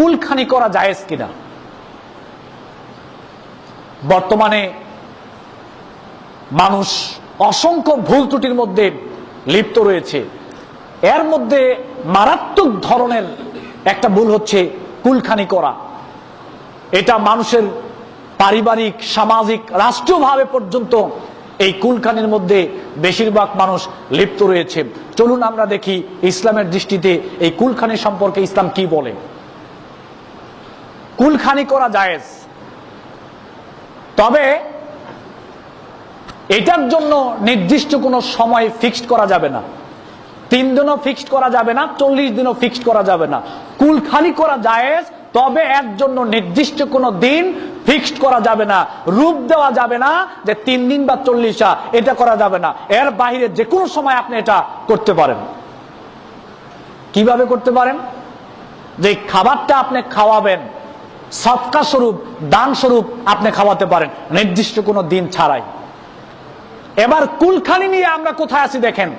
কুলখানি করা জায়েজ কিনা। বর্তমানে মানুষ অসংখ্য ভুল ত্রুটির মধ্যে লিপ্ত রয়েছে। এর মধ্যে মারাত্মক ধরনের একটা ভুল হচ্ছে কুলখানি করা। এটা মানুষের পারিবারিক, সামাজিক, রাষ্ট্রীয়ভাবে পর্যন্ত এই কুলখানির মধ্যে বেশিরভাগ মানুষ লিপ্ত রয়েছে। চলুন আমরা দেখি ইসলামের দৃষ্টিতে এই কুলখানি সম্পর্কে ইসলাম কি বলে। কুলখানি করা জায়েজ, তবে এটার জন্য নির্দিষ্ট কোনো সময় ফিক্সড করা যাবে না। 3 দিনও ফিক্সড করা যাবে না, 40 দিনও ফিক্সড করা যাবে না। কুলখানি করা জায়েজ, তবে এর জন্য নির্দিষ্ট কোনো দিন ফিক্সড করা যাবে না। রূপ দেওয়া যাবে না যে 3 দিন বা 40, এটা করা যাবে না। এর বাইরে যে কোনো সময় আপনি এটা করতে পারেন। কিভাবে করতে পারেন? যে খাবারটা আপনি খাওয়াবেন, সদকা স্বরূপ, দান স্বরূপ আপনি খাওয়াতে পারেন, নির্দিষ্ট কোনো দিন ছাড়াই। এবার কুলখানি নিয়ে আমরা কোথায় আছি দেখেন।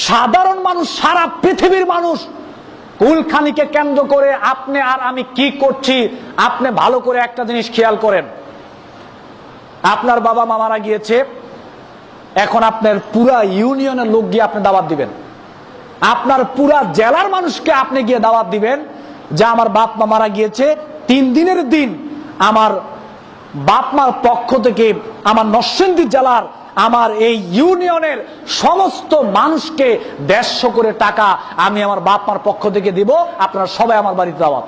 সাধারণ মানুষ, সারা পৃথিবীর মানুষ কুলখানিকে কেন্দ্র করে আপনি আর আমি কি করছি, আপনি ভালো করে একটা জিনিস খেয়াল করেন। আপনার বাবা মা মারা গিয়েছে, এখন আপনার পুরা ইউনিয়নের লোক গিয়ে আপনি দাওয়াত দিবেন, আপনার পুরা জেলার মানুষকে আপনি গিয়ে দাওয়াত দিবেন যে আমার বাপ মা মারা গিয়েছে, 3 দিনের দিন আমার বাপ মার পক্ষ থেকে আমার নরসিংদী জেলার, আমার এই ইউনিয়নের সমস্ত মানুষকে 150 করে টাকা আমি আমার বাপ মার পক্ষ থেকে দিব, আপনারা সবাই আমার বাড়িতে দাওয়াত।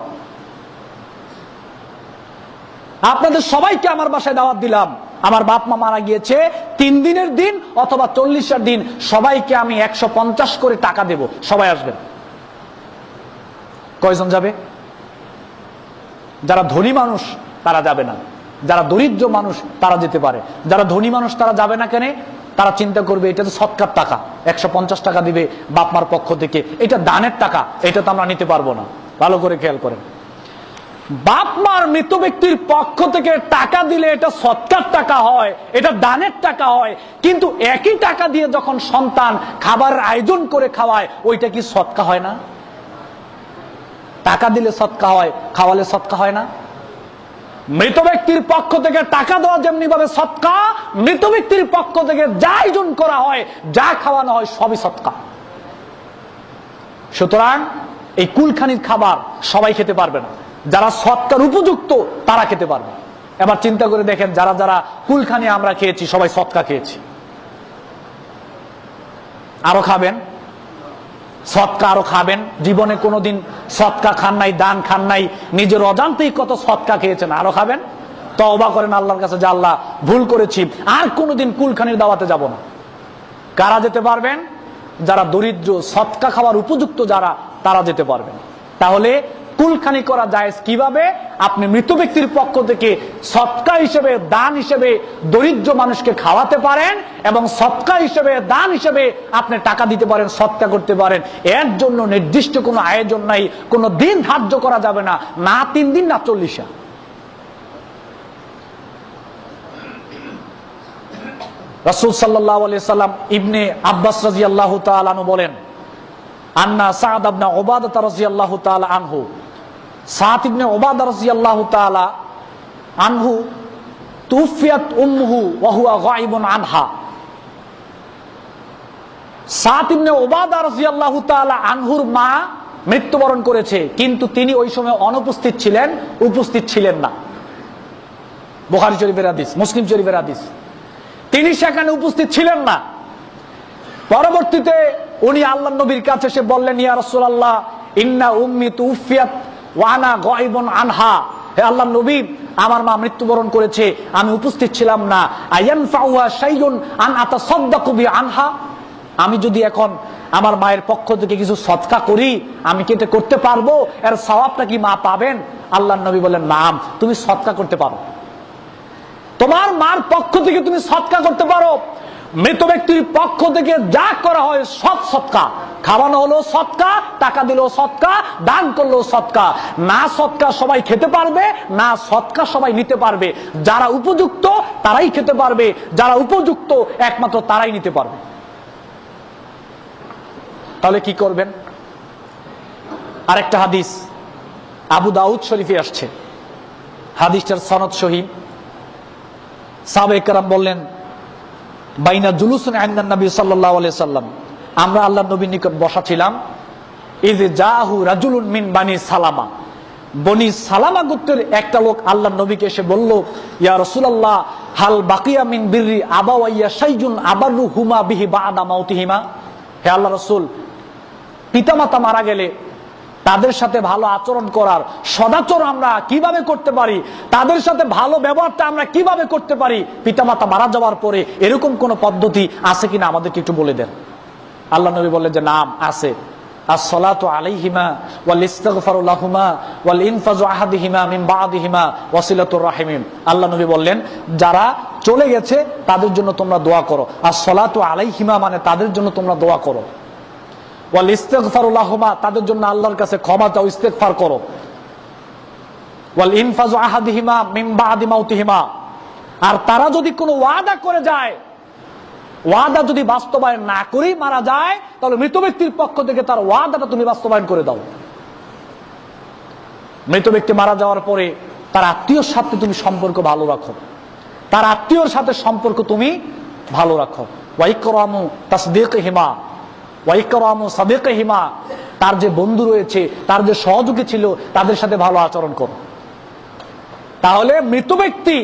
আপনাদের সবাইকে আমার বাসায় দাওয়াত দিলাম, আমার বাপ মা মারা গিয়েছে 3 দিনের দিন অথবা 40-এর দিন, সবাইকে আমি 150 করে টাকা দেব, সবাই আসবেন। কয়জন যাবে? যারা ধনী মানুষ তারা যাবে না, যারা দরিদ্র মানুষ তারা যেতে পারে। যারা ধনী মানুষ তারা যাবে না কেন? তারা চিন্তা করবে এটা তো সৎকার টাকা, 150 টাকা দিবে বাপমার পক্ষ থেকে, এটা দানের টাকা, এটা তো আমরা নিতে পারবো না। ভালো করে খেয়াল করেন, বাপমার মৃত ব্যক্তির পক্ষ থেকে টাকা দিলে এটা সৎকার টাকা হয়, এটা দানের টাকা হয়, কিন্তু একই টাকা দিয়ে যখন সন্তান খাবারের আয়োজন করে খাওয়ায়, ওইটা কি সৎকা হয় না? টাকা দিলে সৎকা হয়, খাওয়ালে সৎকা হয় না? মৃত ব্যক্তির পক্ষ থেকে টাকা দেওয়া যেমনি ভাবে সৎকা, মৃত ব্যক্তির পক্ষ থেকে যা আয়োজন করা হয়, যা খাওয়ানো হয়, সবই সৎকা। সুতরাং এই কুলখানির খাবার সবাই খেতে পারবে না, যারা সৎকার উপযুক্ত তারা খেতে পারবে। এবার চিন্তা করে দেখেন, যারা যারা কুলখানি আমরা খেয়েছি সবাই সৎকা খেয়েছি, আরো খাবেন, সৎকা আরো খাবেন। জীবনে কোনোদিন সৎকা খান নাই, দান খান নাই, নিজের অজান্তেই কত সৎকা খেয়েছেন, আরো খাবেন। তওবা করেন আল্লাহর কাছে যে আল্লাহ ভুল করেছি, আর কোনোদিন কুলখানির দাওয়াতে যাব না। কারা যেতে পারবেন? যারা দরিদ্র, সৎকা খাওয়ার উপযুক্ত যারা, তারা যেতে পারবেন। তাহলে কুলখানি করা জায়েজ কিভাবে? আপনি মৃত ব্যক্তির পক্ষ থেকে সৎকা হিসেবে, দান হিসেবে দরিদ্র মানুষকে খাওয়াতে পারেন, এবং সৎকা হিসেবে, দান হিসেবে আপনি টাকা দিতে পারেন, সৎকা করতে পারেন। এর জন্য নির্দিষ্ট কোনো আয়োজন নাই, কোনো দিন ধার্য করা যাবে না, না 3 দিন না 40। রাসূল সাল্লাল্লাহু আলাইহি সাল্লাম ইবনে আব্বাস রাদিয়াল্লাহু তাআলা আনহু বলেন, আন্না সাদ ইবনে উবাদা রাদিয়াল্লাহু তাআলা আনহু, সাদ ইবনে উবাদা রাদিয়াল্লাহু তাআলা আনহু তুফিয়াত উম্মুহু ওয়া হুয়া গায়িবুন আনহা। সাদ ইবনে উবাদা রাদিয়াল্লাহু তাআলা আনহুর মা মৃত্যুবরণ করেছে, কিন্তু তিনি ওই সময় অনুপস্থিত ছিলেন, উপস্থিত ছিলেন না। বুখারী শরীফের হাদিস, মুসলিম শরীফের হাদিস। তিনি সেখানে উপস্থিত ছিলেন না। পরবর্তীতে উনি আল্লাহর নবীর কাছে এসে বললেন, ইয়া রাসূলুল্লাহ, ইন্না উম্মি তুফিয়াত ওয়া আনা গায়িবুন আনহা। হে আল্লাহর নবী, আমার মা মৃত্যুবরণ করেছে, আমি উপস্থিত ছিলাম না। আয়ানফাউহা শাইউন আন আতাসাদদাকু বি আনহা। আমি যদি এখন আমার মায়ের পক্ষ থেকে কিছু সদকা করি, আমি কি এটা করতে পারবো? এর সওয়াবটা কি মা পাবেন? আল্লাহর নবী বলেন, নাম, তুমি সদকা করতে পারো, তোমার মার পক্ষ থেকে তুমি সদকা করতে পারো। মৃত ব্যক্তির পক্ষ থেকে যা করা হয় সৎ সদকা, খাওয়ানো হলো সদকা, টাকা দিলেও সদকা, দান করলেও সদকা। না সদকা সবাই খেতে পারবে, না সদকা সবাই নিতে পারবে। যারা উপযুক্ত তারাই খেতে পারবে, যারা উপযুক্ত একমাত্র তারাই নিতে পারবে। তাহলে কি করবেন? আরেকটা হাদিস, আবু দাউদ শরীফে আসছে, হাদিসটার সনদ সহিহ। সাহাবায়ে কেরাম বললেন, বাইনা জুলুসুন ইনদান নবী সাল্লাল্লাহু আলাইহি সাল্লাম, আমরা আল্লাহর নবীর নিকট বসা ছিলাম। ইয জাহু রাজুলুন মিন বানি সালামা, বনি সালামা গোত্রের একটা লোক আল্লাহর নবীকে এসে বলল, ইয়া রাসূলুল্লাহ হাল বাকিয়া মিন বিররি আবাওয়াইয়া শাইউন আবারুহুমা বিহি বাদা মাউতিহিমা। হে আল্লাহর রাসূল, পিতামাতা মারা গেলে তাদের সাথে ভালো আচরণ করার সদাচরণ আমরা কিভাবে করতে পারি, তাদের সাথে ভালো ব্যবহারটা আমরা কিভাবে করতে পারি পিতামাতা মারা যাওয়ার পরে, এরকম কোন পদ্ধতি আছে কিনা আমাদেরকে একটু বলে দেন। আল্লাহ নবী বললেন যে নাম আছে, as-salatu alayhima wal istighfaru lahumā wal infazu ahadihima min ba'dihima wasilatur rahim। আল্লাহ নবী বললেন, যারা চলে গেছে তাদের জন্য তোমরা দোয়া করো। as-salatu alayhima মানে তাদের জন্য তোমরা দোয়া করো, ওয়াল ইস্তিগফারু লাহুমা তাদের জন্য আল্লাহর কাছে ক্ষমা চাও, ইস্তেগফার করো, ওয়াল ইনফাজু আহাদিহিমা মিন বাদি মাউতিহিমা, আর তারা যদি কোনো ওয়াদা করে যায়, ওয়াদা যদি বাস্তবায়ন না করেই মারা যায়, তাহলে মৃত ব্যক্তির পক্ষ থেকে তার ওয়াদাটা তুমি বাস্তবায়ন করে দাও। মৃত ব্যক্তি মারা যাওয়ার পরে তার আত্মীয়র সাথে তুমি সম্পর্ক ভালো রাখো, তার আত্মীয়র সাথে সম্পর্ক তুমি ভালো রাখো। ওয়াইকরামু তাসদীকিহিমা ওয়াইকরামু সাদিকিহিমা, তার যে বন্ধু রয়েছে, তার যে সহযোগী ছিল, তাদের সাথে ভালো আচরণ করো। তাহলে মৃত ব্যক্তি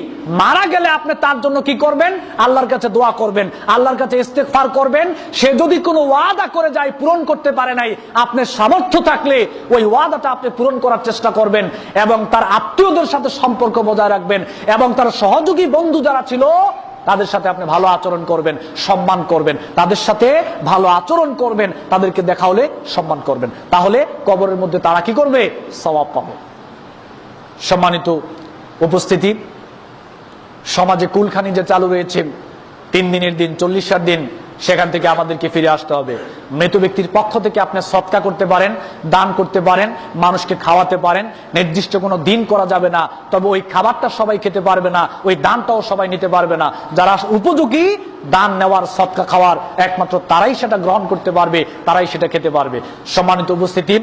মারা গেলে আপনি তার জন্য কি করবেন? আল্লাহর কাছে দোয়া করবেন, আল্লাহর কাছে ইস্তেগফার করবেন। সে যদি কোনো ওয়াদা করে যায়, পূরণ করতে পারে নাই, আপনার সামর্থ্য থাকলে ওই ওয়াদাটা আপনি পূরণ করার চেষ্টা করবেন এবং তার আত্মীয়দের সাথে সম্পর্ক বজায় রাখবেন এবং তার সহযোগী বন্ধু যারা ছিল তাদের সাথে আপনি ভালো আচরণ করবেন, সম্মান করবেন, তাদের সাথে ভালো আচরণ করবেন, তাদেরকে দেখা হলে সম্মান করবেন। তাহলে কবরের মধ্যে তারা কি করবে? সওয়াব পাবে। সম্মানিত উপস্থিতি, সমাজে কুলখানি যে চালু রয়েছে 3 দিনের দিন, 40 দিন, সেখান থেকে আমাদেরকে ফিরে আসতে হবে। মৃত ব্যক্তির পক্ষ থেকে আপনি সদকা করতে পারেন, দান করতে পারেন, মানুষকে খাওয়াতে পারেন। নির্দিষ্ট কোনো দিন করা যাবে না, তবে ওই খাবারটা সবাই খেতে পারবে না, ওই দানটাও সবাই নিতে পারবে না। যারা উপযোগী দান নেওয়ার, সদকা খাওয়ার, একমাত্র তারাই সেটা গ্রহণ করতে পারবে, তারাই সেটা খেতে পারবে। সম্মানিত উপস্থিতি।